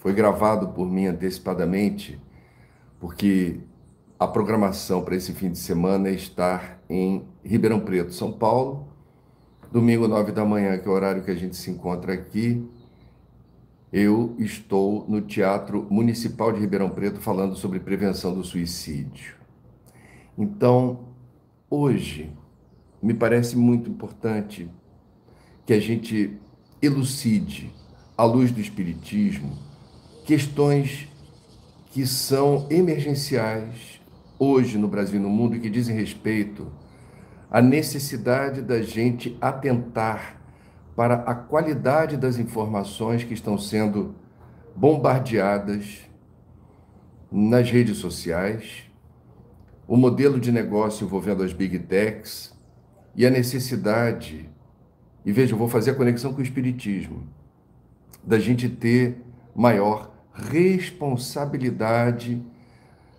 foi gravado por mim antecipadamente, porque a programação para esse fim de semana é estar em Ribeirão Preto, São Paulo, domingo, 9 da manhã, que é o horário que a gente se encontra aqui. Eu estou no Teatro Municipal de Ribeirão Preto falando sobre prevenção do suicídio. Então, hoje, me parece muito importante que a gente elucide, à luz do Espiritismo, questões que são emergenciais hoje no Brasil e no mundo e que dizem respeito à necessidade da gente atentar para a qualidade das informações que estão sendo bombardeadas nas redes sociais, o modelo de negócio envolvendo as Big Techs e a necessidade, e veja, eu vou fazer a conexão com o Espiritismo, da gente ter maior responsabilidade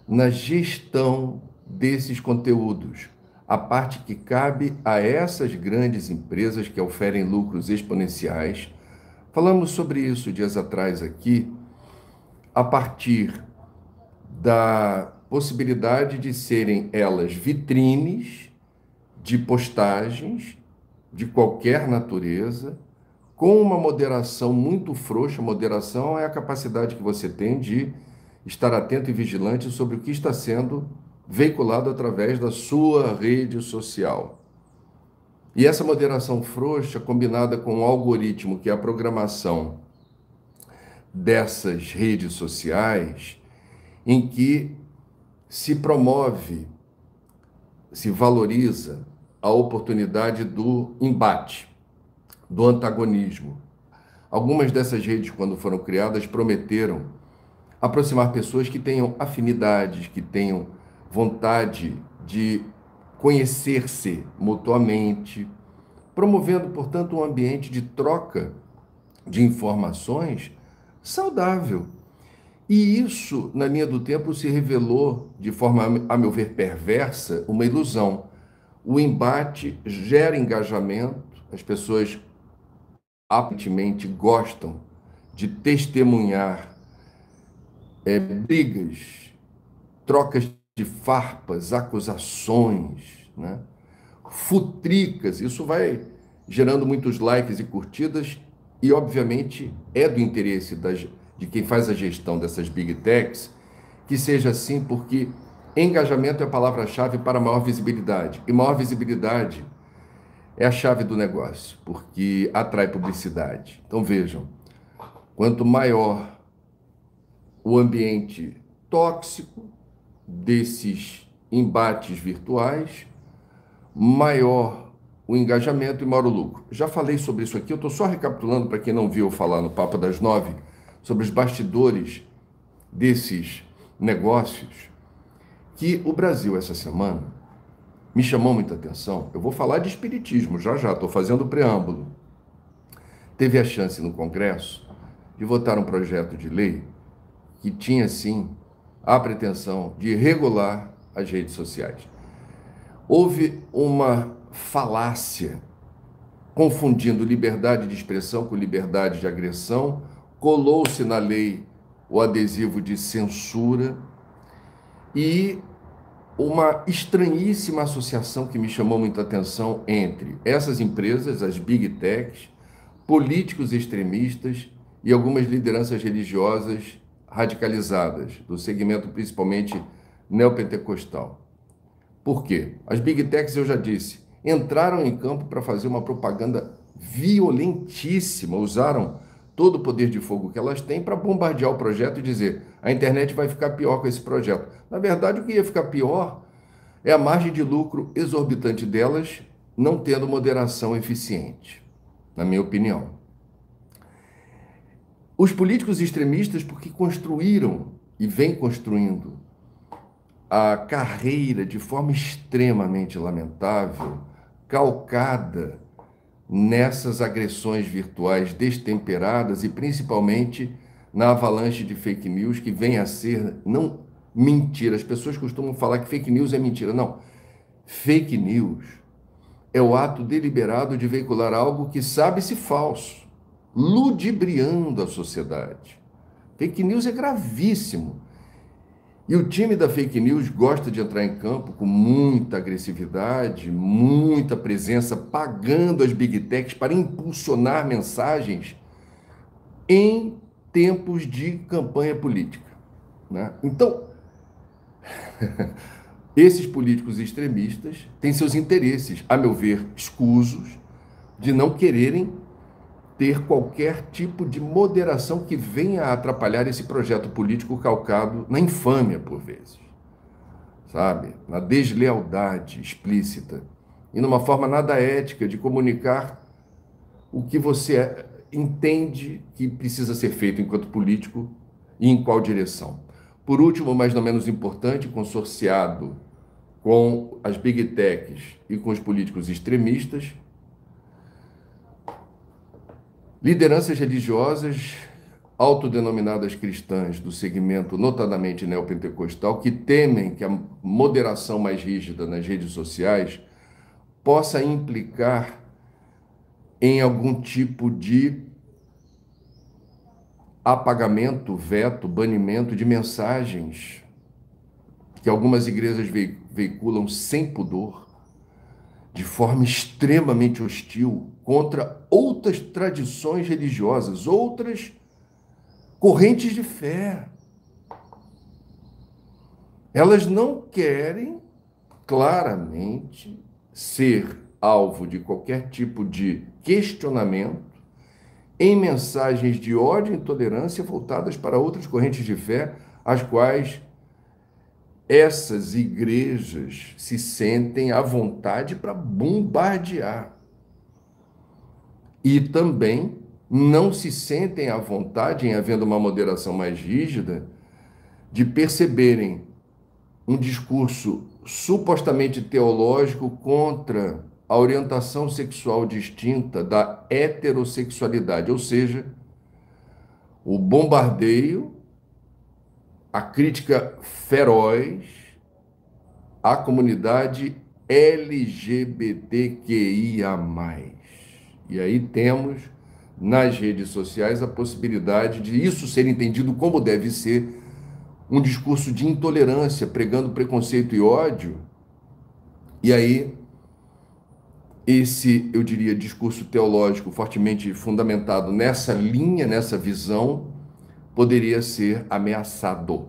na gestão desses conteúdos, a parte que cabe a essas grandes empresas que oferem lucros exponenciais. Falamos sobre isso dias atrás aqui, a partir da possibilidade de serem elas vitrines de postagens de qualquer natureza, com uma moderação muito frouxa. Moderação é a capacidade que você tem de estar atento e vigilante sobre o que está sendo veiculado através da sua rede social. E essa moderação frouxa, combinada com o algoritmo, que é a programação dessas redes sociais, em que se promove, se valoriza a oportunidade do embate, do antagonismo. Algumas dessas redes, quando foram criadas, prometeram aproximar pessoas que tenham afinidades, que tenham vontade de conhecer-se mutuamente, promovendo, portanto, um ambiente de troca de informações saudável. E isso, na linha do tempo, se revelou, de forma, a meu ver, perversa, uma ilusão. O embate gera engajamento, as pessoas aparentemente gostam de testemunhar brigas, trocas de farpas, acusações, né? Futricas. Isso vai gerando muitos likes e curtidas e, obviamente, é do interesse de quem faz a gestão dessas Big Techs que seja assim, porque engajamento é a palavra-chave para maior visibilidade. E maior visibilidade é a chave do negócio, porque atrai publicidade. Então, vejam, quanto maior o ambiente tóxico desses embates virtuais, maior o engajamento e maior o lucro. Já falei sobre isso aqui, eu estou só recapitulando para quem não viu eu falar no Papo das 9 sobre os bastidores desses negócios, que o Brasil, essa semana, me chamou muita atenção. Eu vou falar de espiritismo, já, estou fazendo o preâmbulo. Teve a chance no Congresso de votar um projeto de lei que tinha, sim, a pretensão de regular as redes sociais. Houve uma falácia confundindo liberdade de expressão com liberdade de agressão, colou-se na lei o adesivo de censura e uma estranhíssima associação que me chamou muita atenção entre essas empresas, as Big Techs, políticos extremistas e algumas lideranças religiosas radicalizadas, do segmento principalmente neopentecostal. Por quê? As Big Techs, eu já disse, entraram em campo para fazer uma propaganda violentíssima, usaram todo o poder de fogo que elas têm para bombardear o projeto e dizer: a internet vai ficar pior com esse projeto. Na verdade, o que ia ficar pior é a margem de lucro exorbitante delas não tendo moderação eficiente, na minha opinião. Os políticos extremistas, porque construíram e vêm construindo a carreira de forma extremamente lamentável, calcada nessas agressões virtuais destemperadas e principalmente na avalanche de fake news que vem a ser, não mentira. As pessoas costumam falar que fake news é mentira. Não. Fake news é o ato deliberado de veicular algo que sabe-se falso, ludibriando a sociedade, Fake news é gravíssimo. E o time da fake news gosta de entrar em campo com muita agressividade, muita presença, pagando as big techs para impulsionar mensagens em tempos de campanha política, né? Então, esses políticos extremistas têm seus interesses, a meu ver, escusos, de não quererem ter qualquer tipo de moderação que venha a atrapalhar esse projeto político calcado na infâmia, por vezes, sabe? Na deslealdade explícita e numa forma nada ética de comunicar o que você entende que precisa ser feito enquanto político e em qual direção. Por último, mas não menos importante, consorciado com as big techs e com os políticos extremistas, lideranças religiosas autodenominadas cristãs do segmento notadamente neopentecostal que temem que a moderação mais rígida nas redes sociais possa implicar em algum tipo de apagamento, veto, banimento de mensagens que algumas igrejas veiculam sem pudor, de forma extremamente hostil, contra outras tradições religiosas, outras correntes de fé. Elas não querem claramente ser alvo de qualquer tipo de questionamento em mensagens de ódio e intolerância voltadas para outras correntes de fé, as quais essas igrejas se sentem à vontade para bombardear. E também não se sentem à vontade, em havendo uma moderação mais rígida, de perceberem um discurso supostamente teológico contra a orientação sexual distinta da heterossexualidade, ou seja, o bombardeio, a crítica feroz à comunidade LGBTQIA+. E aí temos nas redes sociais a possibilidade de isso ser entendido como deve ser, um discurso de intolerância, pregando preconceito e ódio. E aí esse, eu diria, discurso teológico fortemente fundamentado nessa linha, nessa visão, poderia ser ameaçado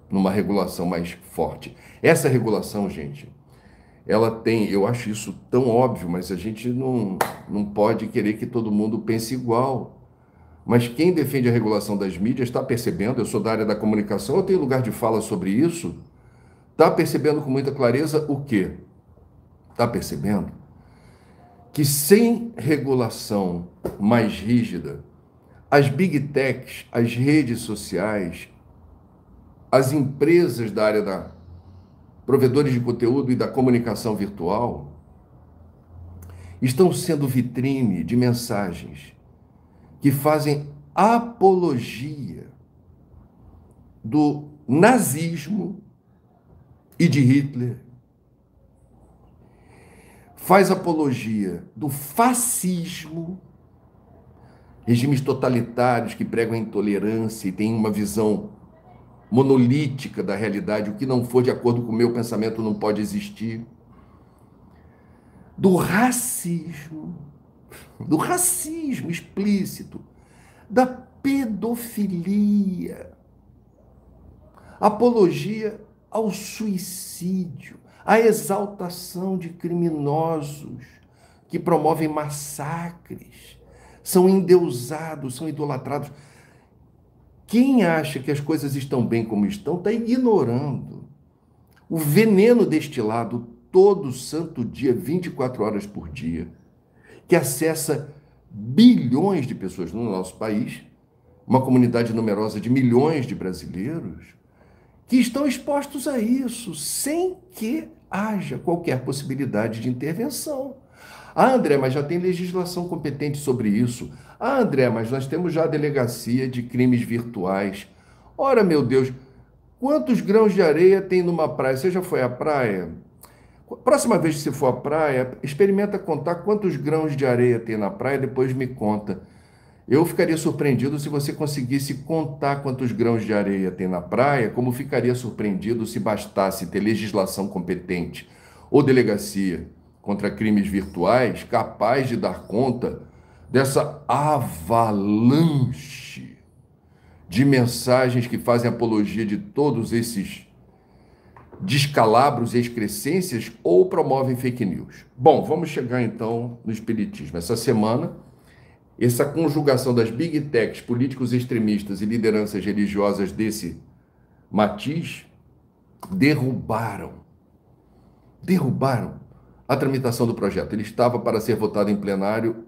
numa regulação mais forte. Essa regulação, gente, ela tem, eu acho isso tão óbvio, mas a gente não pode querer que todo mundo pense igual. Mas quem defende a regulação das mídias está percebendo, eu sou da área da comunicação, eu tenho lugar de fala sobre isso, está percebendo com muita clareza o quê? Está percebendo que sem regulação mais rígida, as big techs, as redes sociais, as empresas da área da provedores de conteúdo e da comunicação virtual estão sendo vitrine de mensagens que fazem apologia do nazismo e de Hitler, faz apologia do fascismo, regimes totalitários que pregam a intolerância e têm uma visão monolítica da realidade, o que não for de acordo com o meu pensamento não pode existir, do racismo explícito, da pedofilia, apologia ao suicídio, à exaltação de criminosos que promovem massacres, são endeusados, são idolatrados. Quem acha que as coisas estão bem como estão, está ignorando o veneno destilado todo santo dia, 24 horas por dia, que acessa bilhões de pessoas no nosso país, uma comunidade numerosa de milhões de brasileiros, que estão expostos a isso, sem que haja qualquer possibilidade de intervenção. Ah, André, mas já tem legislação competente sobre isso. Ah, André, mas nós temos já a delegacia de crimes virtuais. Ora, meu Deus, quantos grãos de areia tem numa praia? Você já foi à praia? Próxima vez que você for à praia, experimenta contar quantos grãos de areia tem na praia, depois me conta. Eu ficaria surpreendido se você conseguisse contar quantos grãos de areia tem na praia, como ficaria surpreendido se bastasse ter legislação competente ou delegacia contra crimes virtuais capaz de dar conta dessa avalanche de mensagens que fazem apologia de todos esses descalabros e excrescências ou promovem fake news. Bom, vamos chegar então no espiritismo. Essa semana, essa conjugação das big techs, políticos extremistas e lideranças religiosas desse matiz derrubaram a tramitação do projeto. Ele estava para ser votado em plenário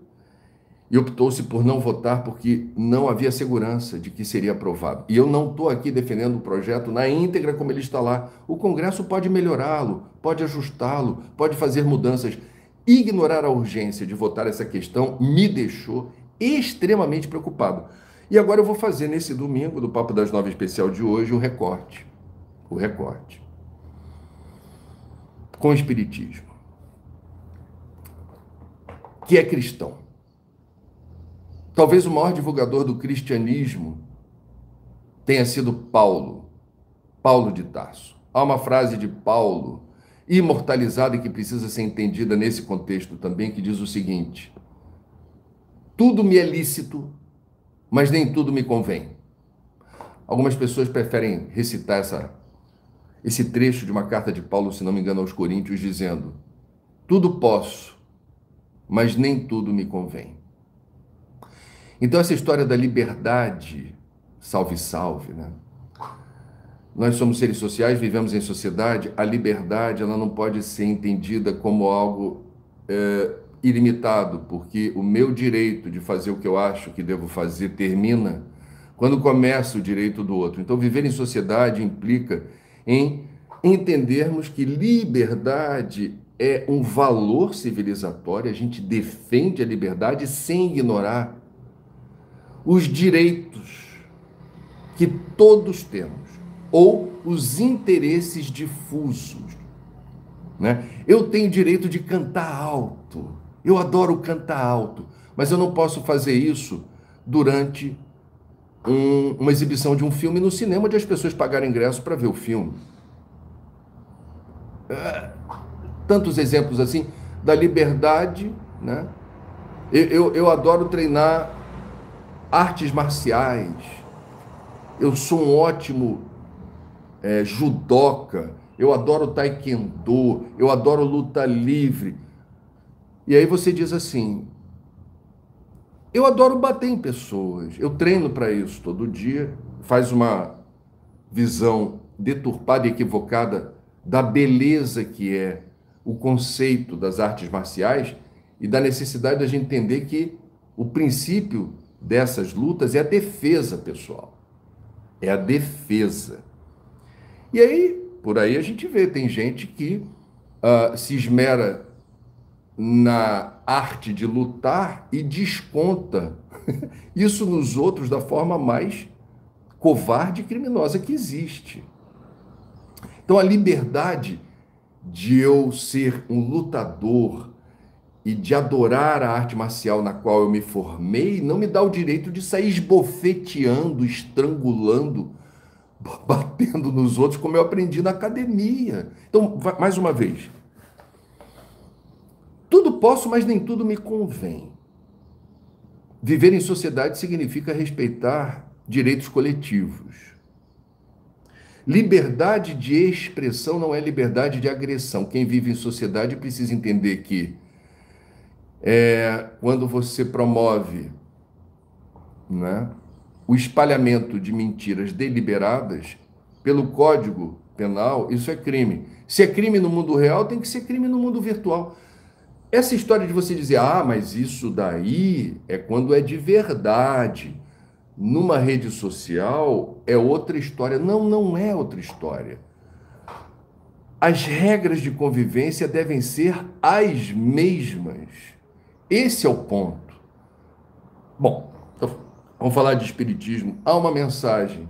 e optou-se por não votar porque não havia segurança de que seria aprovado. E eu não estou aqui defendendo o projeto na íntegra como ele está lá. O Congresso pode melhorá-lo, pode ajustá-lo, pode fazer mudanças. Ignorar a urgência de votar essa questão me deixou extremamente preocupado. E agora eu vou fazer nesse domingo, do Papo das 9 especial de hoje, o recorte. O recorte. Com o espiritismo. Que é cristão. Talvez o maior divulgador do cristianismo tenha sido Paulo de Tarso. Há uma frase de Paulo, imortalizada e que precisa ser entendida nesse contexto também, que diz o seguinte: tudo me é lícito, mas nem tudo me convém. Algumas pessoas preferem recitar esse trecho de uma carta de Paulo, se não me engano, aos Coríntios, dizendo: tudo posso, mas nem tudo me convém. Então, essa história da liberdade, salve, salve, né? Nós somos seres sociais, vivemos em sociedade. A liberdade, ela não pode ser entendida como algo ilimitado, porque o meu direito de fazer o que eu acho que devo fazer termina quando começa o direito do outro. Então, viver em sociedade implica em entendermos que liberdade é um valor civilizatório, a gente defende a liberdade sem ignorar os direitos que todos temos, ou os interesses difusos, né? Eu tenho direito de cantar alto, eu adoro cantar alto, mas eu não posso fazer isso durante uma exibição de um filme no cinema, onde as pessoas pagaram ingresso para ver o filme. Tantos exemplos assim da liberdade, né? Eu adoro treinar artes marciais, eu sou um ótimo judoca, eu adoro taekwondo, eu adoro luta livre. E aí você diz assim: eu adoro bater em pessoas, eu treino para isso todo dia. Faz uma visão deturpada e equivocada da beleza que é o conceito das artes marciais e da necessidade da gente entender que o princípio dessas lutas é a defesa pessoal. É a defesa. E aí, por aí a gente vê, tem gente que se esmera na arte de lutar e desconta isso nos outros da forma mais covarde e criminosa que existe. Então, a liberdade de eu ser um lutador e de adorar a arte marcial na qual eu me formei não me dá o direito de sair esbofeteando, estrangulando, batendo nos outros, como eu aprendi na academia. Então, mais uma vez, tudo posso, mas nem tudo me convém. Viver em sociedade significa respeitar direitos coletivos. Liberdade de expressão não é liberdade de agressão. Quem vive em sociedade precisa entender que quando você promove, né, o espalhamento de mentiras deliberadas, pelo Código Penal, isso é crime. Se é crime no mundo real, tem que ser crime no mundo virtual. Essa história de você dizer, mas isso daí é quando é de verdade. Numa rede social é outra história. Não, não é outra história. As regras de convivência devem ser as mesmas. Esse é o ponto. Bom, então, vamos falar de espiritismo. Há uma mensagem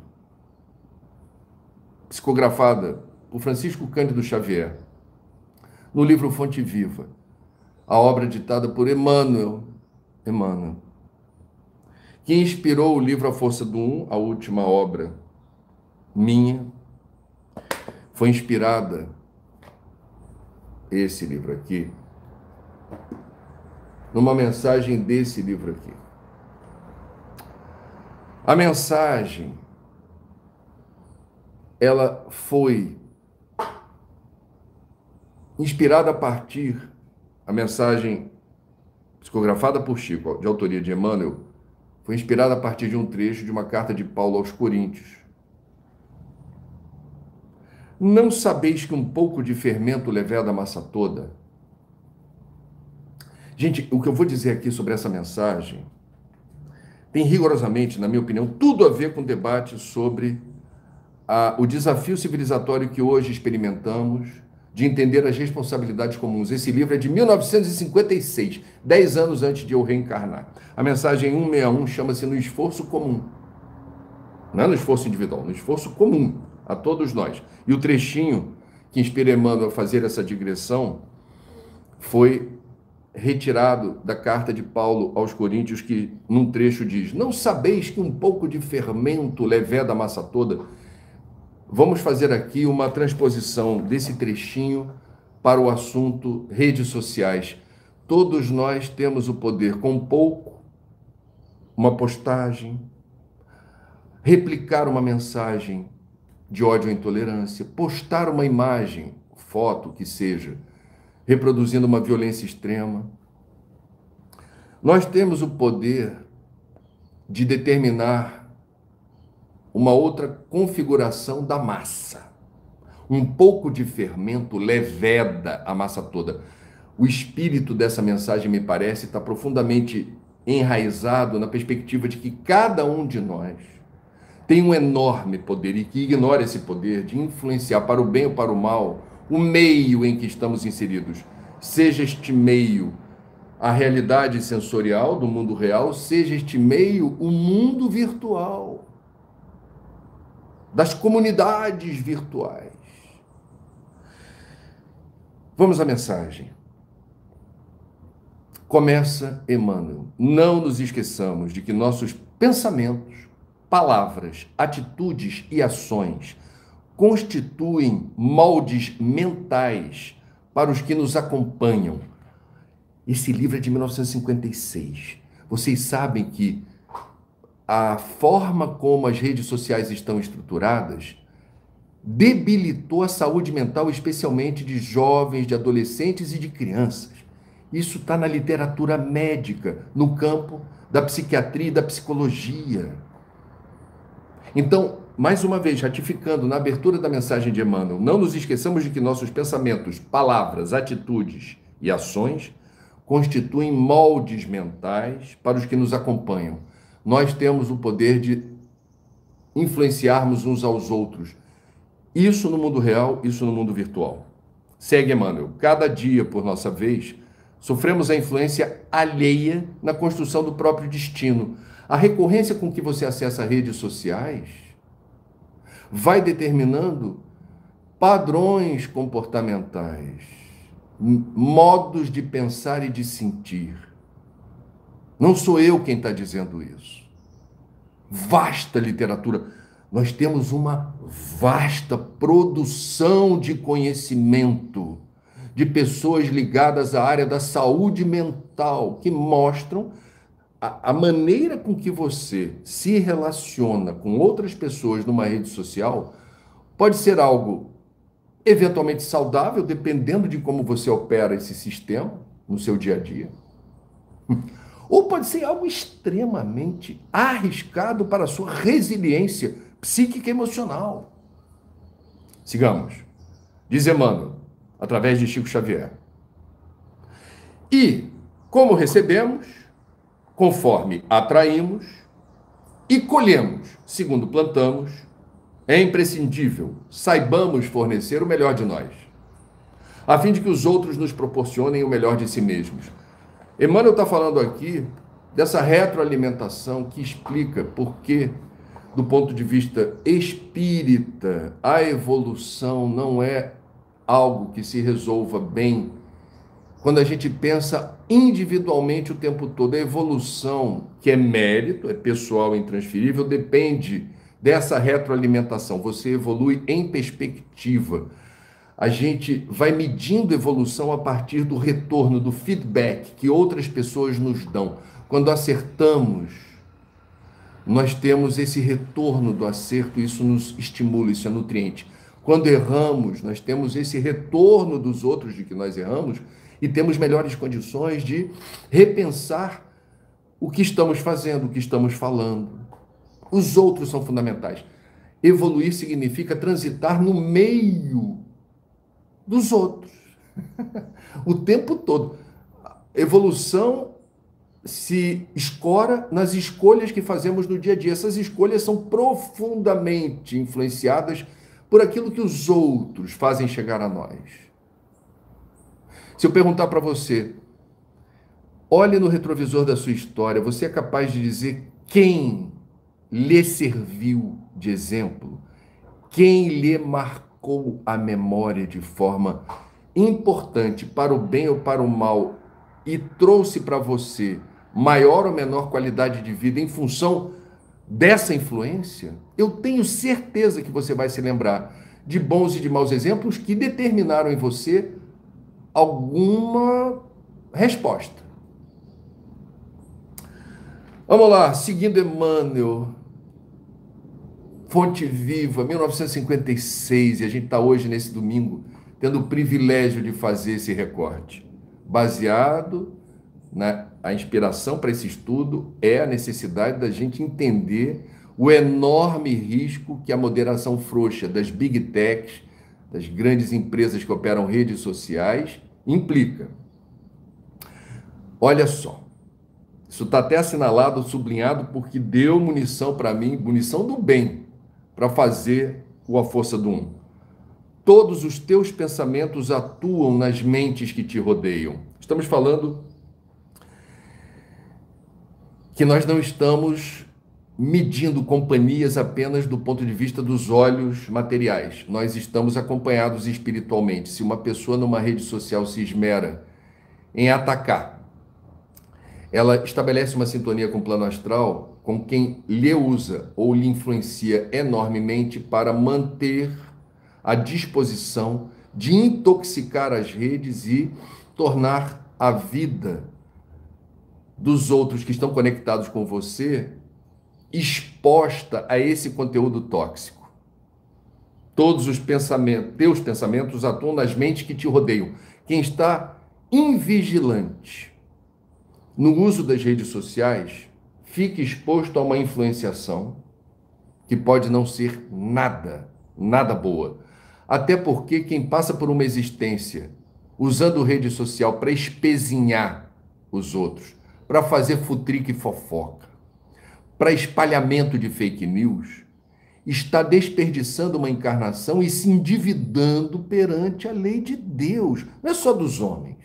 psicografada por Francisco Cândido Xavier, no livro Fonte Viva, a obra ditada por Emmanuel, que inspirou o livro A Força do Um, a última obra minha, foi inspirada, esse livro aqui, numa mensagem desse livro aqui. A mensagem, ela foi inspirada a partir, a mensagem psicografada por Chico, de autoria de Emmanuel, foi inspirada a partir de um trecho de uma carta de Paulo aos Coríntios. Não sabeis que um pouco de fermento leveda a massa toda? Gente, o que eu vou dizer aqui sobre essa mensagem tem rigorosamente, na minha opinião, tudo a ver com o debate sobre o desafio civilizatório que hoje experimentamos de entender as responsabilidades comuns. Esse livro é de 1956, 10 anos antes de eu reencarnar. A mensagem 161 chama-se No Esforço Comum. Não é no esforço individual, no esforço comum a todos nós. E o trechinho que inspira Emmanuel a fazer essa digressão foi retirado da carta de Paulo aos Coríntios, que num trecho diz: não sabeis que um pouco de fermento leveda a massa toda? Vamos fazer aqui uma transposição desse trechinho para o assunto redes sociais. Todos nós temos o poder, com pouco, uma postagem, replicar uma mensagem de ódio ou intolerância, postar uma imagem, foto que seja, reproduzindo uma violência extrema. Nós temos o poder de determinar uma outra configuração da massa. Um pouco de fermento leveda a massa toda. O espírito dessa mensagem, me parece, está profundamente enraizado na perspectiva de que cada um de nós tem um enorme poder e que ignora esse poder de influenciar para o bem ou para o mal o meio em que estamos inseridos. Seja este meio a realidade sensorial do mundo real, seja este meio o mundo virtual, das comunidades virtuais. Vamos à mensagem. Começa Emmanuel. Não nos esqueçamos de que nossos pensamentos, palavras, atitudes e ações constituem moldes mentais para os que nos acompanham. Esse livro é de 1956. Vocês sabem que a forma como as redes sociais estão estruturadas debilitou a saúde mental, especialmente de jovens, de adolescentes e de crianças. Isso está na literatura médica, no campo da psiquiatria e da psicologia. Então, mais uma vez, ratificando na abertura da mensagem de Emmanuel, não nos esqueçamos de que nossos pensamentos, palavras, atitudes e ações constituem moldes mentais para os que nos acompanham. Nós temos o poder de influenciarmos uns aos outros. Isso no mundo real, isso no mundo virtual. Segue Emmanuel. Cada dia, por nossa vez, sofremos a influência alheia na construção do próprio destino. A recorrência com que você acessa redes sociais vai determinando padrões comportamentais, modos de pensar e de sentir. Não sou eu quem está dizendo isso. Vasta literatura. Nós temos uma vasta produção de conhecimento de pessoas ligadas à área da saúde mental, que mostram a maneira com que você se relaciona com outras pessoas numa rede social pode ser algo eventualmente saudável, dependendo de como você opera esse sistema no seu dia a dia. Ou pode ser algo extremamente arriscado para a sua resiliência psíquica e emocional. Sigamos. Diz Emmanuel, através de Chico Xavier. E, como recebemos, conforme atraímos e colhemos, segundo plantamos, é imprescindível saibamos fornecer o melhor de nós, a fim de que os outros nos proporcionem o melhor de si mesmos. Emmanuel está falando aqui dessa retroalimentação que explica por que, do ponto de vista espírita, a evolução não é algo que se resolva bem quando a gente pensa individualmente o tempo todo. A evolução, que é mérito, é pessoal, intransferível, depende dessa retroalimentação. Você evolui em perspectiva. A gente vai medindo evolução a partir do retorno, do feedback que outras pessoas nos dão. Quando acertamos, nós temos esse retorno do acerto, isso nos estimula, isso é nutriente. Quando erramos, nós temos esse retorno dos outros de que nós erramos e temos melhores condições de repensar o que estamos fazendo, o que estamos falando. Os outros são fundamentais. Evoluir significa transitar no meio dos outros o tempo todo. Evolução se escora nas escolhas que fazemos no dia a dia. Essas escolhas são profundamente influenciadas por aquilo que os outros fazem chegar a nós. Se eu perguntar para você, olhe no retrovisor da sua história, você é capaz de dizer quem lhe serviu de exemplo? Quem lhe marcou a memória de forma importante para o bem ou para o mal e trouxe para você maior ou menor qualidade de vida em função dessa influência? Eu tenho certeza que você vai se lembrar de bons e de maus exemplos que determinaram em você alguma resposta. Vamos lá, seguindo Emmanuel, Fonte Viva, 1956, e a gente está hoje, nesse domingo, tendo o privilégio de fazer esse recorte. Baseado a inspiração para esse estudo é a necessidade da gente entender o enorme risco que a moderação frouxa das big techs, das grandes empresas que operam redes sociais, implica. Olha só, isso está até assinalado, sublinhado, porque deu munição para mim, munição do bem, para fazer a força do um. Todos os teus pensamentos atuam nas mentes que te rodeiam. Estamos falando que nós não estamos medindo companhias apenas do ponto de vista dos olhos materiais. Nós estamos acompanhados espiritualmente. Se uma pessoa numa rede social se esmera em atacar, ela estabelece uma sintonia com o plano astral, com quem lhe usa ou lhe influencia enormemente para manter a disposição de intoxicar as redes e tornar a vida dos outros que estão conectados com você exposta a esse conteúdo tóxico. Todos os pensamentos, teus pensamentos atuam nas mentes que te rodeiam. Quem está invigilante no uso das redes sociais fica exposto a uma influenciação que pode não ser nada boa. Até porque quem passa por uma existência usando rede social para espezinhar os outros, para fazer futrica e fofoca, para espalhamento de fake news, está desperdiçando uma encarnação e se endividando perante a lei de Deus. Não é só dos homens.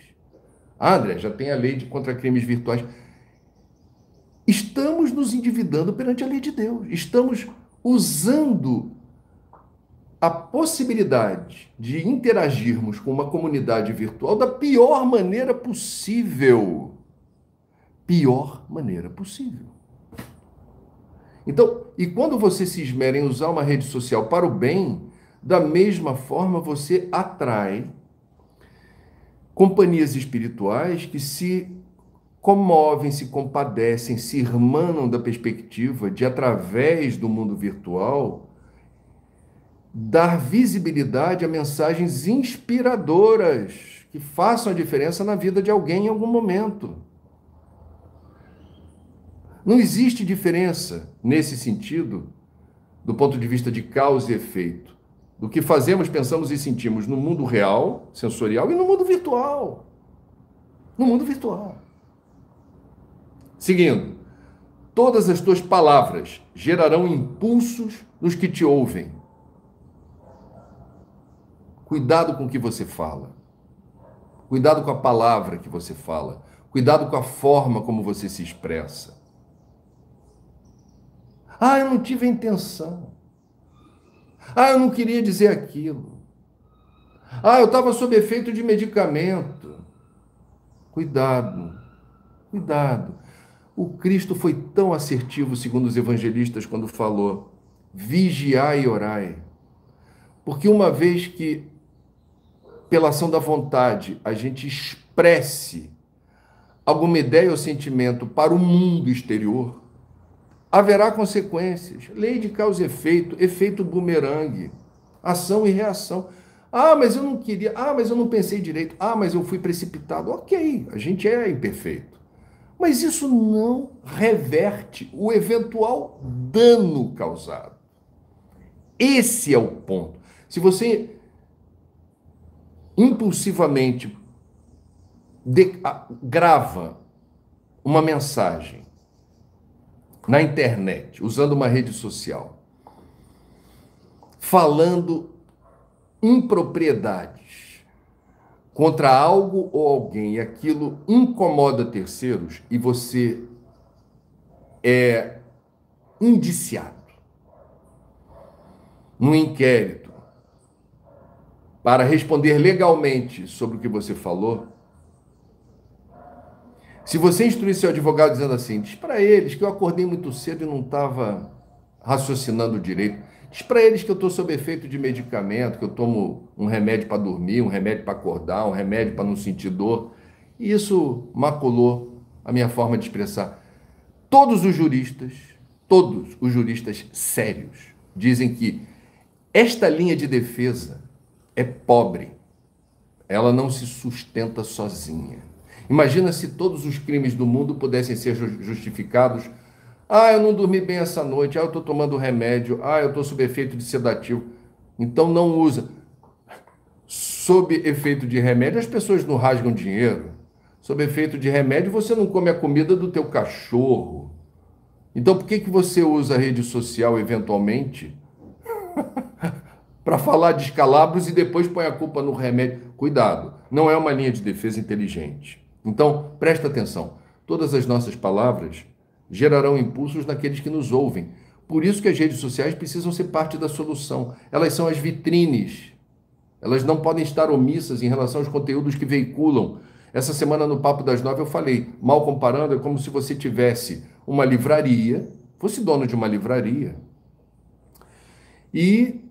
Ah, André, já tem a lei contra crimes virtuais. Estamos nos endividando perante a lei de Deus. Estamos usando a possibilidade de interagirmos com uma comunidade virtual da pior maneira possível. Pior maneira possível. Então, e quando você se esmera em usar uma rede social para o bem, da mesma forma você atrai companhias espirituais que se comovem, se compadecem, se irmanam da perspectiva de, através do mundo virtual, dar visibilidade a mensagens inspiradoras que façam a diferença na vida de alguém em algum momento. Não existe diferença nesse sentido, do ponto de vista de causa e efeito, do que fazemos, pensamos e sentimos no mundo real, sensorial, e no mundo virtual. No mundo virtual. Seguindo, todas as tuas palavras gerarão impulsos nos que te ouvem. Cuidado com o que você fala. Cuidado com a palavra que você fala. Cuidado com a forma como você se expressa. Ah, eu não tive a intenção. Ah, eu não queria dizer aquilo. Ah, eu estava sob efeito de medicamento. Cuidado, cuidado. O Cristo foi tão assertivo, segundo os evangelistas, quando falou: vigiai e orai. Porque uma vez que, pela ação da vontade, a gente expresse alguma ideia ou sentimento para o mundo exterior, haverá consequências. Lei de causa e efeito, efeito bumerangue, ação e reação. Ah, mas eu não queria. Ah, mas eu não pensei direito. Ah, mas eu fui precipitado. Ok, a gente é imperfeito. Mas isso não reverte o eventual dano causado. Esse é o ponto. Se você impulsivamente grava uma mensagem na internet, usando uma rede social, falando impropriedades contra algo ou alguém, e aquilo incomoda terceiros, e você é indiciado num inquérito para responder legalmente sobre o que você falou, se você instruir seu advogado dizendo assim, diz para eles que eu acordei muito cedo e não estava raciocinando direito, diz para eles que eu estou sob efeito de medicamento, que eu tomo um remédio para dormir, um remédio para acordar, um remédio para não sentir dor, e isso maculou a minha forma de expressar. Todos os juristas sérios, dizem que esta linha de defesa é pobre, ela não se sustenta sozinha. Imagina se todos os crimes do mundo pudessem ser justificados. Ah, eu não dormi bem essa noite. Ah, eu estou tomando remédio. Ah, eu estou sob efeito de sedativo. Então não usa. Sob efeito de remédio, as pessoas não rasgam dinheiro. Sob efeito de remédio, você não come a comida do teu cachorro. Então por que você usa a rede social eventualmente para falar de descalabros e depois põe a culpa no remédio? Cuidado, não é uma linha de defesa inteligente. Então, presta atenção. Todas as nossas palavras gerarão impulsos naqueles que nos ouvem. Por isso que as redes sociais precisam ser parte da solução. Elas são as vitrines. Elas não podem estar omissas em relação aos conteúdos que veiculam. Essa semana no Papo das 9 eu falei, mal comparando, é como se você tivesse uma livraria, fosse dono de uma livraria, e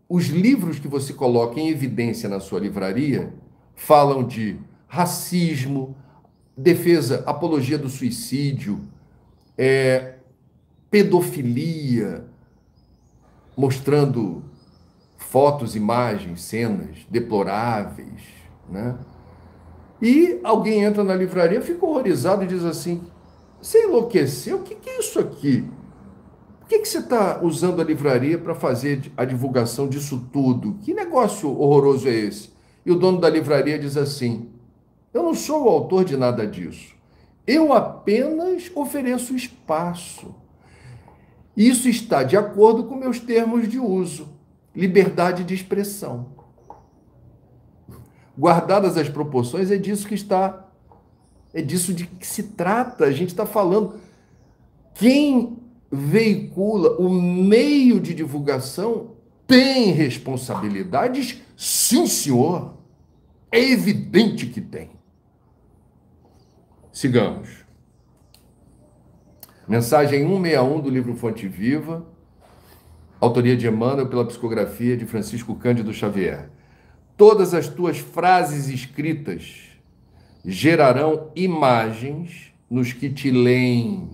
os livros que você coloca em evidência na sua livraria falam de racismo, defesa, apologia do suicídio, pedofilia, mostrando fotos, imagens, cenas deploráveis, né? E alguém entra na livraria, fica horrorizado e diz assim: você enlouqueceu? O que é isso aqui? Por que você está usando a livraria para fazer a divulgação disso tudo? Que negócio horroroso é esse? E o dono da livraria diz assim: eu não sou o autor de nada disso. Eu apenas ofereço espaço. Isso está de acordo com meus termos de uso. Liberdade de expressão. Guardadas as proporções, é disso de que se trata. A gente está falando. Quem veicula o meio de divulgação tem responsabilidades? Sim, senhor. É evidente que tem. Sigamos. Mensagem 161 do livro Fonte Viva, autoria de Emmanuel, pela psicografia de Francisco Cândido Xavier. Todas as tuas frases escritas gerarão imagens nos que te leem.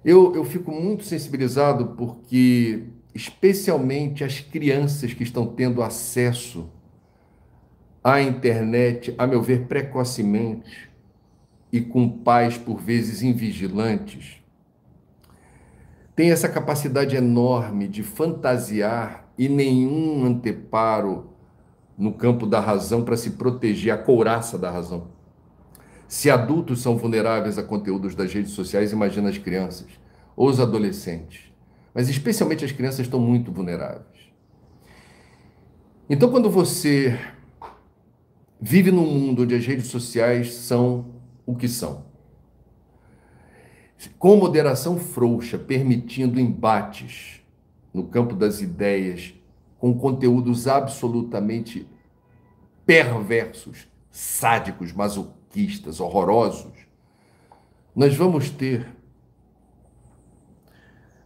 Eu fico muito sensibilizado porque, especialmente as crianças que estão tendo acesso à internet, a meu ver, precocemente, e com pais, por vezes, invigilantes, têm essa capacidade enorme de fantasiar e nenhum anteparo no campo da razão para se proteger, a couraça da razão. Se adultos são vulneráveis a conteúdos das redes sociais, imagina as crianças ou os adolescentes. Mas especialmente as crianças estão muito vulneráveis. Então, quando você vive num mundo onde as redes sociais são o que são, com moderação frouxa, permitindo embates no campo das ideias, com conteúdos absolutamente perversos, sádicos, masoquistas, horrorosos, nós vamos ter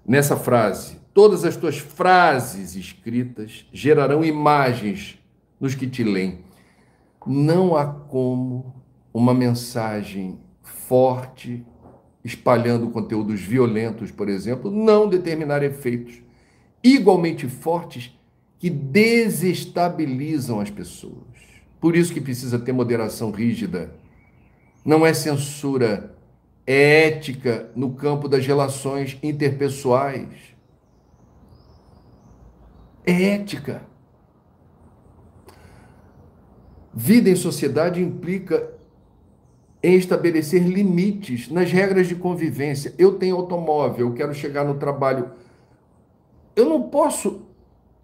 nessa frase, todas as tuas frases escritas gerarão imagens nos que te leem. Não há como uma mensagem forte, espalhando conteúdos violentos, por exemplo, não determinar efeitos igualmente fortes que desestabilizam as pessoas. Por isso que precisa ter moderação rígida. Não é censura, é ética no campo das relações interpessoais. É ética. Vida em sociedade implica em estabelecer limites nas regras de convivência. Eu tenho automóvel, eu quero chegar no trabalho. Eu não posso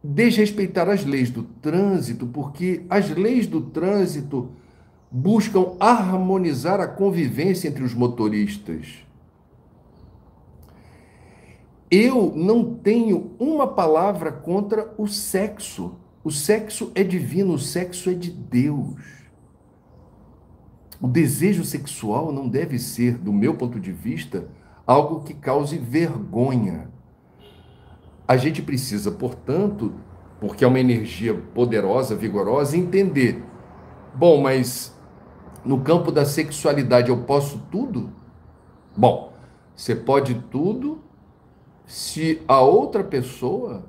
desrespeitar as leis do trânsito, porque as leis do trânsito buscam harmonizar a convivência entre os motoristas. Eu não tenho uma palavra contra o sexo. O sexo é divino, o sexo é de Deus. O desejo sexual não deve ser, do meu ponto de vista, algo que cause vergonha. A gente precisa, portanto, porque é uma energia poderosa, vigorosa, entender. Bom, mas no campo da sexualidade eu posso tudo? Bom, você pode tudo se a outra pessoa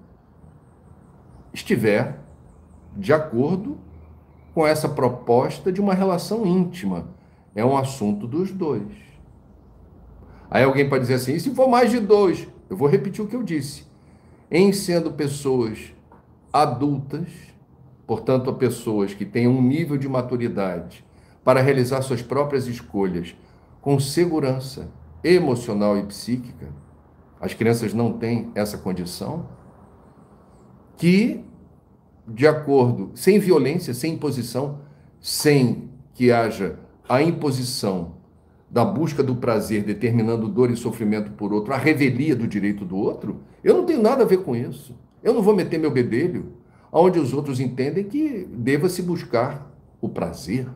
estiver de acordo com essa proposta de uma relação íntima. É um assunto dos dois. Aí alguém pode dizer assim, e se for mais de dois? Eu vou repetir o que eu disse. Em sendo pessoas adultas, portanto, pessoas que tenham um nível de maturidade para realizar suas próprias escolhas com segurança emocional e psíquica, as crianças não têm essa condição, que, de acordo, sem violência, sem imposição, sem que haja a imposição da busca do prazer, determinando dor e sofrimento por outro, a revelia do direito do outro, eu não tenho nada a ver com isso. Eu não vou meter meu bedelho onde os outros entendem que deva-se buscar o prazer.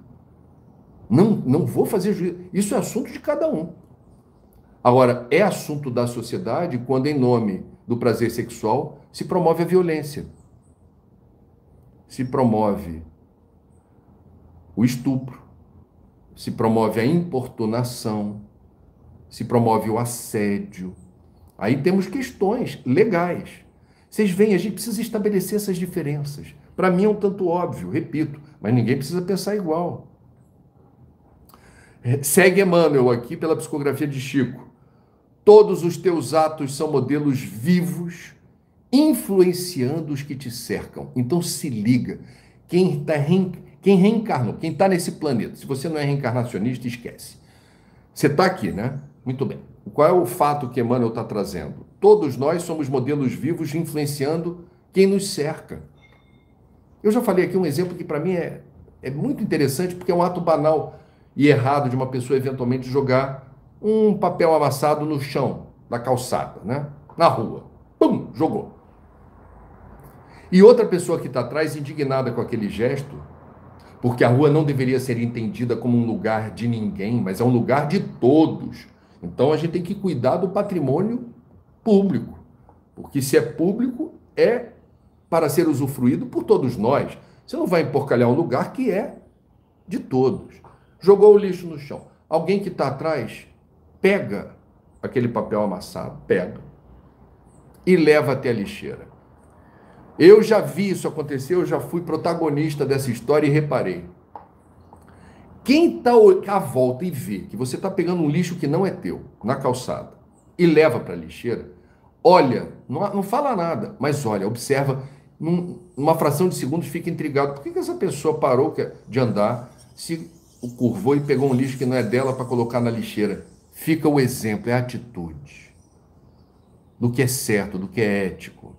Não vou fazer juízo. Isso é assunto de cada um. Agora, é assunto da sociedade quando, em nome do prazer sexual, se promove a violência. Se promove o estupro, se promove a importunação, se promove o assédio. Aí temos questões legais. Vocês veem, a gente precisa estabelecer essas diferenças. Para mim é um tanto óbvio, repito, mas ninguém precisa pensar igual. Segue Emmanuel aqui pela psicografia de Chico. Todos os teus atos são modelos vivos, influenciando os que te cercam. Então se liga. Quem reencarnou, quem está nesse planeta, se você não é reencarnacionista, esquece. Você está aqui, né? Muito bem. Qual é o fato que Emmanuel está trazendo? Todos nós somos modelos vivos influenciando quem nos cerca. Eu já falei aqui um exemplo que para mim é muito interessante, porque é um ato banal e errado de uma pessoa eventualmente jogar um papel amassado no chão da calçada, né? Na rua. Pum! Jogou. E outra pessoa que está atrás, indignada com aquele gesto, porque a rua não deveria ser entendida como um lugar de ninguém, mas é um lugar de todos. Então a gente tem que cuidar do patrimônio público, porque se é público, é para ser usufruído por todos nós. Você não vai emporcalhar um lugar que é de todos. Jogou o lixo no chão. Alguém que está atrás pega aquele papel amassado, pega e leva até a lixeira. Eu já vi isso acontecer, eu já fui protagonista dessa história e reparei. Quem está à volta e vê que você está pegando um lixo que não é teu, na calçada, e leva para a lixeira, olha, não fala nada, mas olha, observa, numa fração de segundos fica intrigado. Por que essa pessoa parou de andar, se curvou e pegou um lixo que não é dela para colocar na lixeira? Fica o exemplo, é a atitude do que é certo, do que é ético.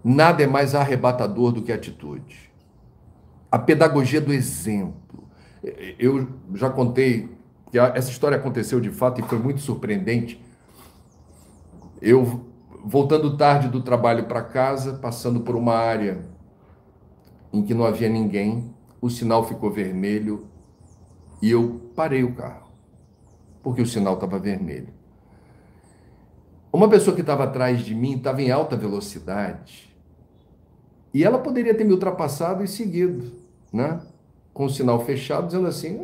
Nada é mais arrebatador do que a atitude. A pedagogia do exemplo. Eu já contei que essa história aconteceu de fato e foi muito surpreendente. Eu, voltando tarde do trabalho para casa, passando por uma área em que não havia ninguém, o sinal ficou vermelho e eu parei o carro, porque o sinal estava vermelho. Uma pessoa que estava atrás de mim estava em alta velocidade e ela poderia ter me ultrapassado e seguido, né? Com o sinal fechado, dizendo assim: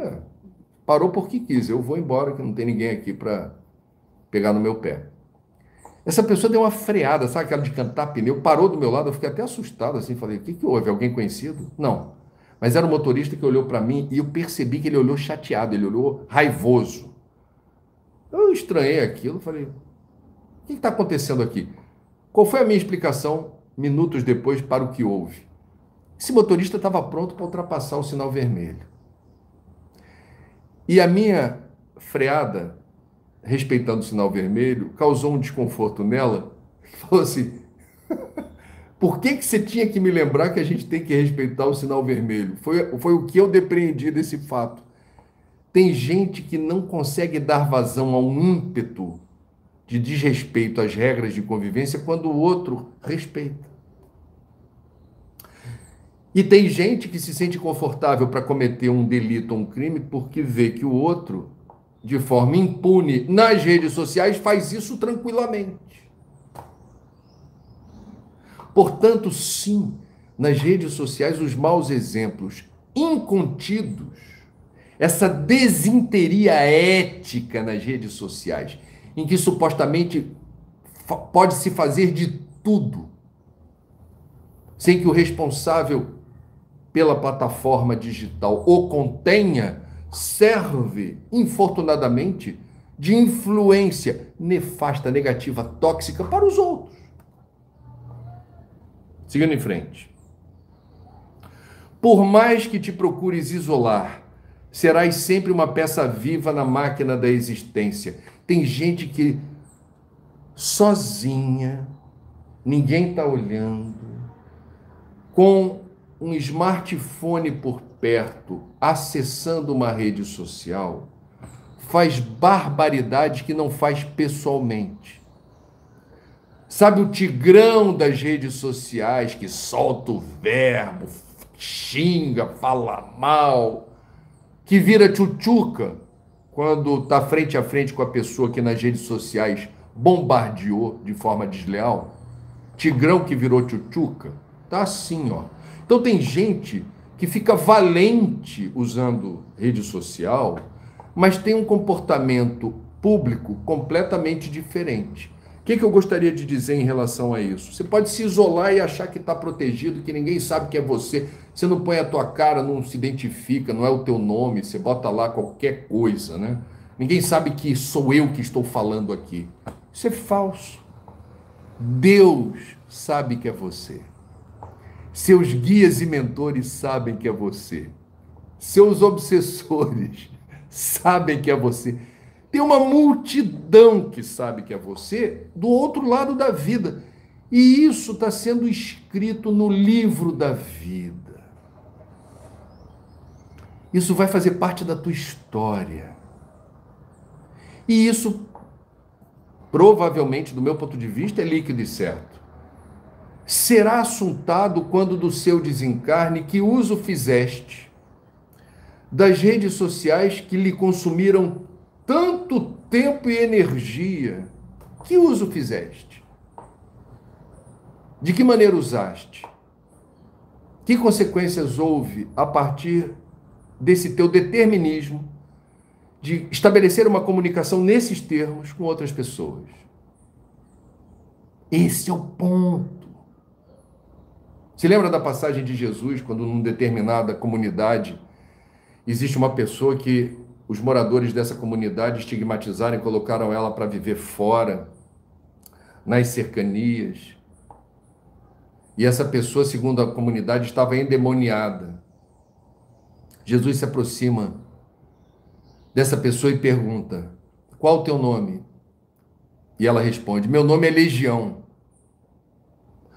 parou porque quis, eu vou embora, que não tem ninguém aqui para pegar no meu pé. Essa pessoa deu uma freada, sabe aquela de cantar pneu, parou do meu lado, eu fiquei até assustado assim, falei: o que houve? Alguém conhecido? Não. Mas era um motorista que olhou para mim e eu percebi que ele olhou chateado, ele olhou raivoso. Eu estranhei aquilo, falei: o que está acontecendo aqui? Qual foi a minha explicação minutos depois para o que houve? Esse motorista estava pronto para ultrapassar o sinal vermelho. E a minha freada, respeitando o sinal vermelho, causou um desconforto nela. Falou assim: por que você tinha que me lembrar que a gente tem que respeitar o sinal vermelho? Foi o que eu depreendi desse fato. Tem gente que não consegue dar vazão a um ímpeto de desrespeito às regras de convivência quando o outro respeita. E tem gente que se sente confortável para cometer um delito ou um crime porque vê que o outro, de forma impune, nas redes sociais, faz isso tranquilamente. Portanto, sim, nas redes sociais, os maus exemplos incontidos, essa desinteria ética nas redes sociais, em que supostamente pode-se fazer de tudo, sem que o responsável pela plataforma digital o contenha, serve, infortunadamente, de influência nefasta, negativa, tóxica para os outros. Seguindo em frente. Por mais que te procures isolar, serás sempre uma peça viva na máquina da existência. Tem gente que sozinha, ninguém está olhando, com um smartphone por perto, acessando uma rede social, faz barbaridade que não faz pessoalmente. Sabe o tigrão das redes sociais que solta o verbo, xinga, fala mal, que vira tchutchuca quando está frente a frente com a pessoa que nas redes sociais bombardeou de forma desleal? Tigrão que virou tchutchuca? Tá assim, ó. Então tem gente que fica valente usando rede social, mas tem um comportamento público completamente diferente. O que eu gostaria de dizer em relação a isso? Você pode se isolar e achar que está protegido, que ninguém sabe que é você. Você não põe a tua cara, não se identifica, não é o teu nome, você bota lá qualquer coisa, né? Ninguém sabe que sou eu que estou falando aqui. Isso é falso. Deus sabe que é você. Seus guias e mentores sabem que é você. Seus obsessores sabem que é você. Tem uma multidão que sabe que é você do outro lado da vida. E isso está sendo escrito no livro da vida. Isso vai fazer parte da tua história. E isso, provavelmente, do meu ponto de vista, é líquido e certo. Será assuntado quando do seu desencarne que uso fizeste das redes sociais que lhe consumiram tanto tempo e energia. Que uso fizeste? De que maneira usaste? Que consequências houve a partir desse teu determinismo de estabelecer uma comunicação nesses termos com outras pessoas? Esse é o ponto. Se lembra da passagem de Jesus, quando numa determinada comunidade existe uma pessoa que os moradores dessa comunidade estigmatizaram e colocaram ela para viver fora, nas cercanias. E essa pessoa, segundo a comunidade, estava endemoniada. Jesus se aproxima dessa pessoa e pergunta: qual o teu nome? E ela responde: meu nome é Legião.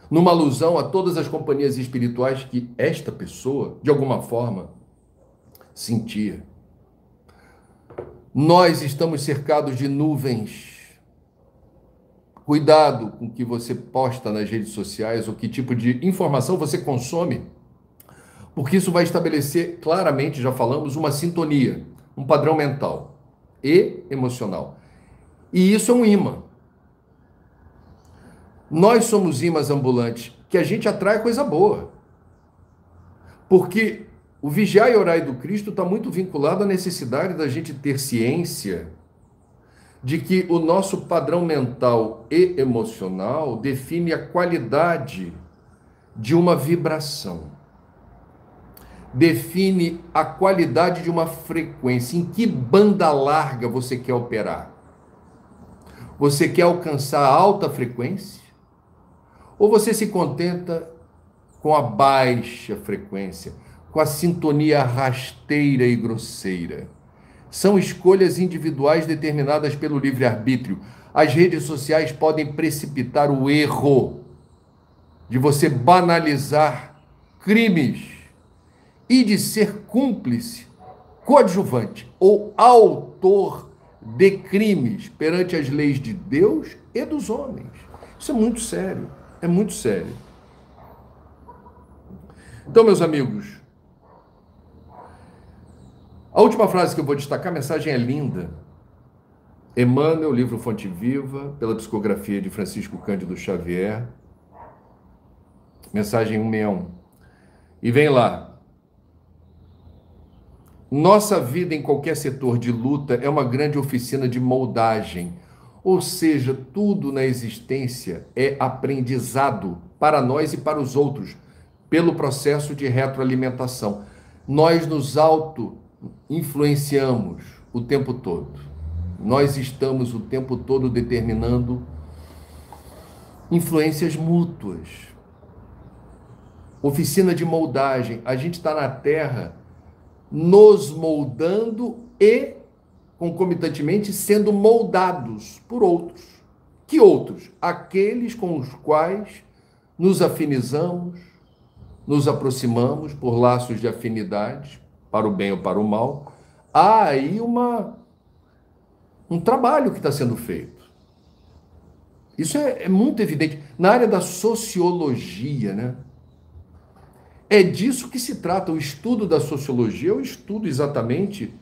Numa alusão a todas as companhias espirituais que esta pessoa, de alguma forma, sentia. Nós estamos cercados de nuvens. Cuidado com o que você posta nas redes sociais, ou que tipo de informação você consome, Porque isso vai estabelecer claramente, já falamos, uma sintonia, um padrão mental e emocional. E isso é um imã. Nós somos imãs ambulantes, que a gente atrai coisa boa. Porque o vigiar e orar do Cristo está muito vinculado à necessidade da gente ter ciência de que o nosso padrão mental e emocional define a qualidade de uma vibração, define a qualidade de uma frequência, em que banda larga você quer operar. Você quer alcançar a alta frequência? Ou você se contenta com a baixa frequência, com a sintonia rasteira e grosseira? São escolhas individuais determinadas pelo livre-arbítrio. As redes sociais podem precipitar o erro de você banalizar crimes e de ser cúmplice, coadjuvante ou autor de crimes perante as leis de Deus e dos homens. Isso é muito sério, é muito sério. Então, meus amigos, a última frase que eu vou destacar, a mensagem é linda. Emmanuel, livro Fonte Viva, pela psicografia de Francisco Cândido Xavier, mensagem 161. E vem lá. Nossa vida em qualquer setor de luta é uma grande oficina de moldagem, ou seja, tudo na existência é aprendizado para nós e para os outros, pelo processo de retroalimentação. Nós nos auto-influenciamos o tempo todo. Nós estamos o tempo todo determinando influências mútuas. Oficina de moldagem. A gente está na Terra nos moldando e, concomitantemente, sendo moldados por outros. Que outros? Aqueles com os quais nos afinizamos, nos aproximamos por laços de afinidade, para o bem ou para o mal. Há aí um trabalho que está sendo feito. Isso é muito evidente. Na área da sociologia, né? É disso que se trata. O estudo da sociologia é o estudo exatamente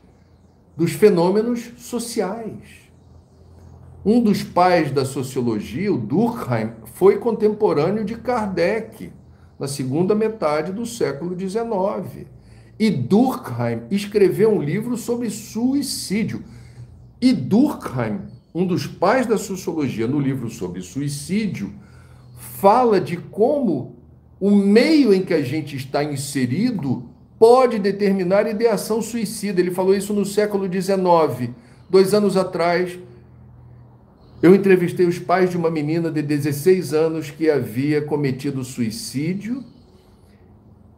dos fenômenos sociais. Um dos pais da sociologia, o Durkheim, foi contemporâneo de Kardec, na segunda metade do século XIX. E Durkheim escreveu um livro sobre suicídio. E Durkheim, um dos pais da sociologia, no livro sobre suicídio, fala de como o meio em que a gente está inserido pode determinar a ideação suicida. Ele falou isso no século XIX. 2 anos atrás, eu entrevistei os pais de uma menina de 16 anos que havia cometido suicídio.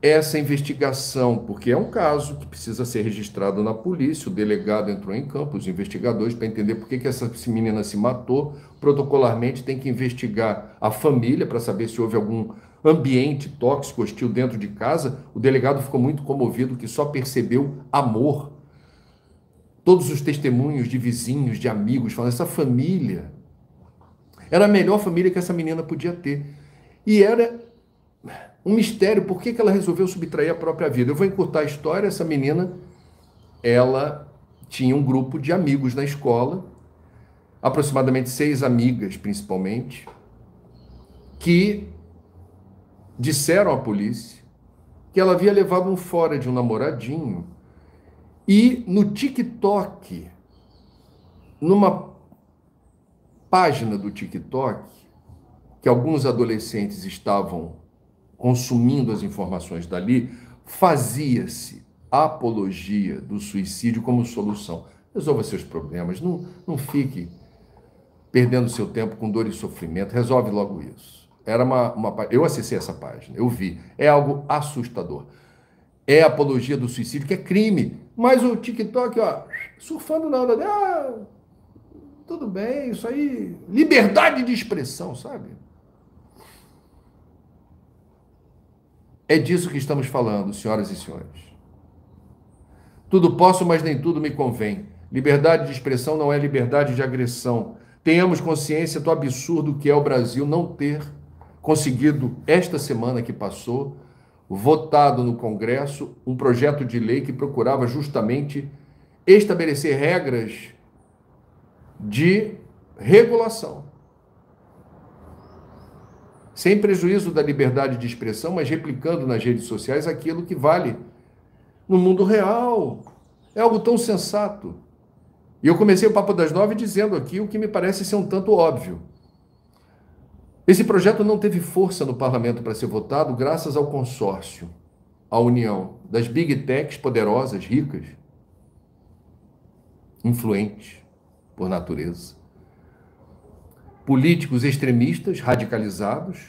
Essa investigação, porque é um caso que precisa ser registrado na polícia, o delegado entrou em campo, os investigadores, para entender por que essa menina se matou. Protocolarmente tem que investigar a família para saber se houve algum ambiente tóxico, hostil dentro de casa. O delegado ficou muito comovido, que só percebeu amor. Todos os testemunhos de vizinhos, de amigos, falando, essa família era a melhor família que essa menina podia ter. E era um mistério, por que ela resolveu subtrair a própria vida. Eu vou encurtar a história. Essa menina, ela tinha um grupo de amigos na escola, aproximadamente 6 amigas, principalmente, que disseram à polícia que ela havia levado um fora de um namoradinho e no TikTok, numa página do TikTok, que alguns adolescentes estavam consumindo as informações dali, fazia-se apologia do suicídio como solução. Resolva seus problemas, não fique perdendo seu tempo com dor e sofrimento, resolve logo isso. Era eu acessei essa página, eu vi, é algo assustador. É apologia do suicídio, que é crime, mas o TikTok, ó, surfando na onda, tudo bem, isso aí, liberdade de expressão, sabe? É disso que estamos falando, senhoras e senhores. Tudo posso, mas nem tudo me convém. Liberdade de expressão não é liberdade de agressão. Tenhamos consciência do absurdo que é o Brasil não ter conseguido, esta semana que passou, votado no Congresso um projeto de lei que procurava justamente estabelecer regras de regulação, sem prejuízo da liberdade de expressão, mas replicando nas redes sociais aquilo que vale no mundo real. É algo tão sensato. E eu comecei o Papo das 9 dizendo aqui o que me parece ser um tanto óbvio. Esse projeto não teve força no parlamento para ser votado graças ao consórcio, à união das big techs poderosas, ricas, influentes por natureza, políticos extremistas radicalizados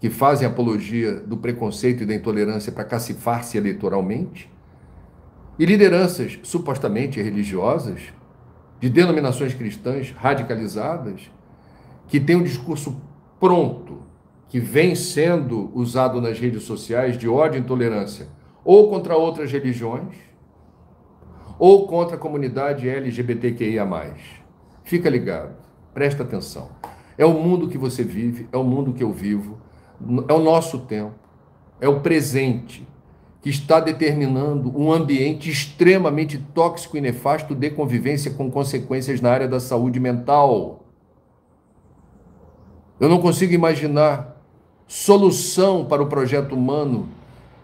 que fazem apologia do preconceito e da intolerância para cacifar-se eleitoralmente, e lideranças supostamente religiosas de denominações cristãs radicalizadas que têm um discurso pronto, que vem sendo usado nas redes sociais de ódio e intolerância, ou contra outras religiões, ou contra a comunidade LGBTQIA+. Fica ligado, presta atenção. É o mundo que você vive, é o mundo que eu vivo, é o nosso tempo, é o presente, que está determinando um ambiente extremamente tóxico e nefasto de convivência com consequências na área da saúde mental. Eu não consigo imaginar solução para o projeto humano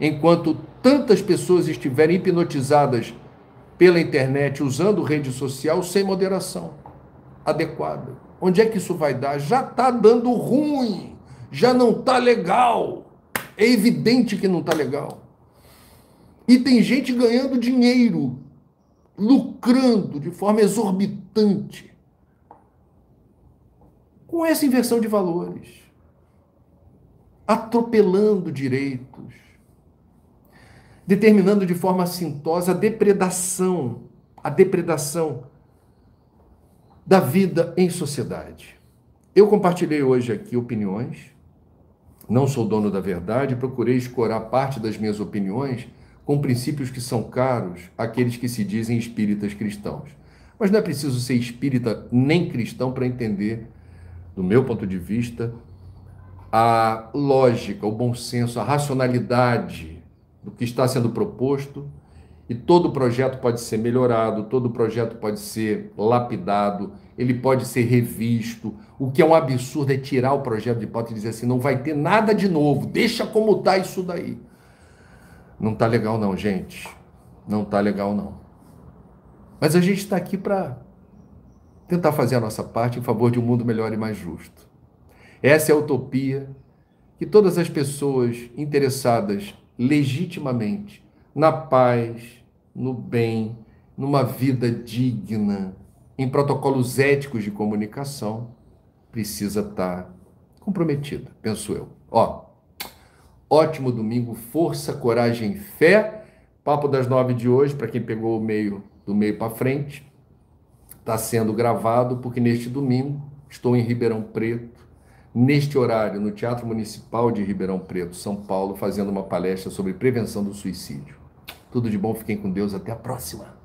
enquanto tantas pessoas estiverem hipnotizadas pela internet, usando rede social sem moderação adequada. Onde é que isso vai dar? Já está dando ruim, já não está legal. É evidente que não está legal. E tem gente ganhando dinheiro, lucrando de forma exorbitante com essa inversão de valores, atropelando direitos, determinando de forma assintosa a depredação da vida em sociedade. Eu compartilhei hoje aqui opiniões, não sou dono da verdade, procurei escorar parte das minhas opiniões com princípios que são caros àqueles que se dizem espíritas cristãos. Mas não é preciso ser espírita nem cristão para entender, do meu ponto de vista, a lógica, o bom senso, a racionalidade do que está sendo proposto, e todo projeto pode ser melhorado, todo projeto pode ser lapidado, ele pode ser revisto. O que é um absurdo é tirar o projeto de pauta e dizer assim, não vai ter nada de novo, deixa como está isso daí. Não está legal não, gente. Não está legal não. Mas a gente está aqui para tentar fazer a nossa parte em favor de um mundo melhor e mais justo. Essa é a utopia que todas as pessoas interessadas legitimamente na paz, no bem, numa vida digna, em protocolos éticos de comunicação, precisa estar comprometida, penso eu. Ótimo domingo, força, coragem e fé. Papo das 9 de hoje, para quem pegou do meio para frente, está sendo gravado, porque neste domingo estou em Ribeirão Preto, neste horário, no Teatro Municipal de Ribeirão Preto, São Paulo, fazendo uma palestra sobre prevenção do suicídio. Tudo de bom, fiquem com Deus, até a próxima.